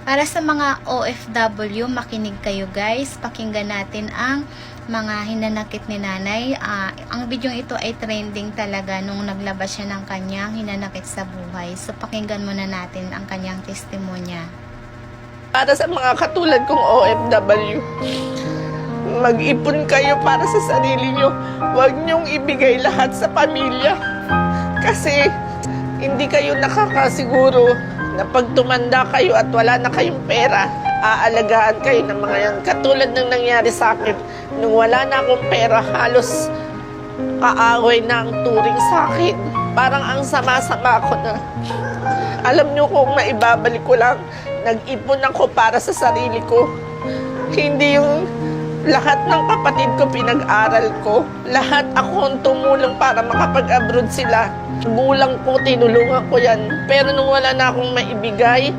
Para sa mga OFW, makinig kayo guys. Pakinggan natin ang mga hinanakit ni nanay. Ang video ito ay trending talaga nung naglabas siya ng kanyang hinanakit sa buhay. So pakinggan muna natin ang kanyang testimonya. Para sa mga katulad kong OFW, mag-ipon kayo para sa sarili nyo. Huwag nyong ibigay lahat sa pamilya. Kasi hindi kayo nakakasiguro na pag tumanda kayo at wala na kayong pera, aalagaan kayo ng mga yan. Katulad ng nangyari sa akin, nung wala na akong pera, halos kaaway na ang turing sa akin. Parang ang sama-sama ko na. Alam nyo kung maibabalik ko lang, nag-ipon ako para sa sarili ko. Hindi yung lahat ng kapatid ko pinag-aral ko. Lahat ako ang tumulong para makapag-abroad sila. Gulang ko, tinulungan ko yan. Pero nung wala na akong maibigay,